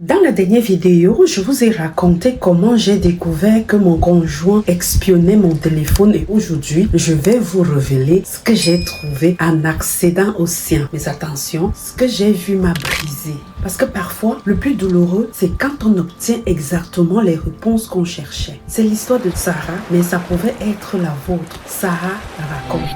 Dans la dernière vidéo, je vous ai raconté comment j'ai découvert que mon conjoint espionnait mon téléphone et aujourd'hui, je vais vous révéler ce que j'ai trouvé en accédant au sien. Mais attention, ce que j'ai vu m'a brisé. Parce que parfois, le plus douloureux, c'est quand on obtient exactement les réponses qu'on cherchait. C'est l'histoire de Sarah, mais ça pouvait être la vôtre. Sarah raconte.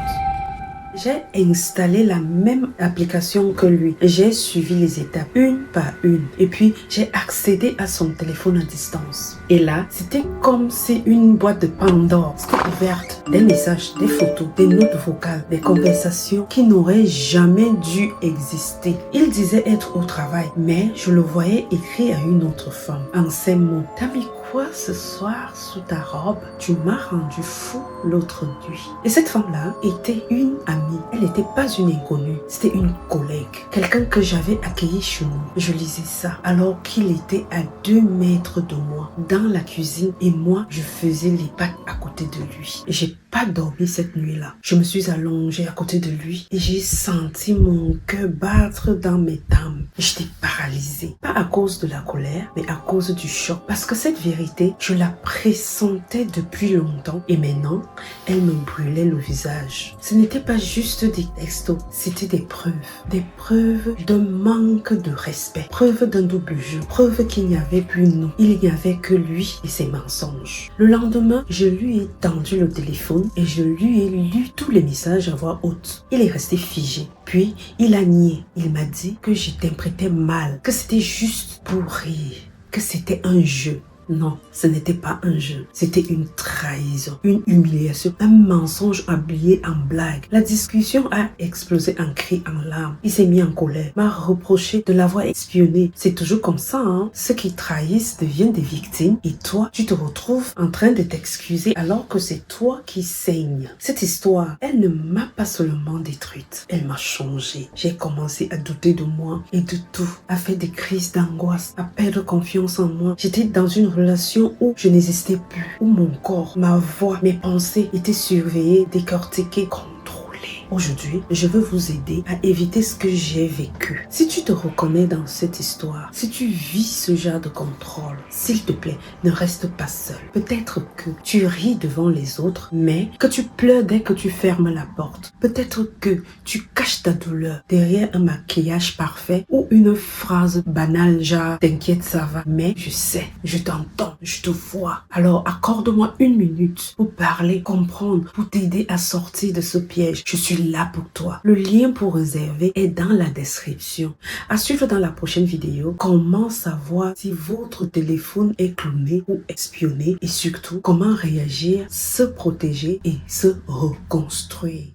J'ai installé la même application que lui. J'ai suivi les étapes une par une. Et puis, j'ai accédé à son téléphone à distance. Et là, c'était comme si une boîte de Pandore s'était ouverte. Des messages, des photos, des notes vocales, des conversations qui n'auraient jamais dû exister. Il disait être au travail, mais je le voyais écrire à une autre femme. En ces mots, t'as mis quoi ce soir sous ta robe? Tu m'as rendu fou l'autre nuit. Et cette femme-là était une amie. Elle n'était pas une inconnue, c'était une collègue. Quelqu'un que j'avais accueilli chez nous. Je lisais ça alors qu'il était à 2 mètres de moi, dans la cuisine, et moi, je faisais les pâtes à côté de lui. Et j'ai pas dormi cette nuit-là. Je me suis allongée à côté de lui et j'ai senti mon cœur battre dans mes tempes. J'étais paralysée. Pas à cause de la colère, mais à cause du choc. Parce que cette vérité, je la pressentais depuis longtemps et maintenant, elle me brûlait le visage. Ce n'était pas juste des textos, c'était des preuves. Des preuves d'un manque de respect. Preuves d'un double jeu. Preuves qu'il n'y avait plus nous. Il n'y avait que lui et ses mensonges. Le lendemain, je lui ai tendu le téléphone et je lui ai lu tous les messages à voix haute. Il est resté figé. Puis, il a nié. Il m'a dit que j'interprétais mal, que c'était juste pour rire, que c'était un jeu. Non, ce n'était pas un jeu. C'était une trahison, une humiliation, un mensonge habillé en blague. La discussion a explosé en cris, en larmes. Il s'est mis en colère, m'a reproché de l'avoir espionné. C'est toujours comme ça, hein. Ceux qui trahissent deviennent des victimes et toi, tu te retrouves en train de t'excuser alors que c'est toi qui saignes. Cette histoire, elle ne m'a pas seulement détruite, elle m'a changé. J'ai commencé à douter de moi et de tout, à faire des crises d'angoisse, à perdre confiance en moi. J'étais dans une relation où je n'existais plus, où mon corps, ma voix, mes pensées étaient surveillées, décortiquées, contrôlées. Aujourd'hui, je veux vous aider à éviter ce que j'ai vécu. Si tu te reconnais dans cette histoire, si tu vis ce genre de contrôle, s'il te plaît, ne reste pas seul. Peut-être que tu ris devant les autres, mais que tu pleures dès que tu fermes la porte. Peut-être que tu caches ta douleur derrière un maquillage parfait ou une phrase banale genre « t'inquiète, ça va ». Mais je sais, je t'entends, je te vois. Alors accorde-moi 1 minute pour parler, comprendre, pour t'aider à sortir de ce piège. Je suis là pour toi. Le lien pour réserver est dans la description. À suivre dans la prochaine vidéo, comment savoir si votre téléphone est cloné ou espionné et surtout comment réagir, se protéger et se reconstruire.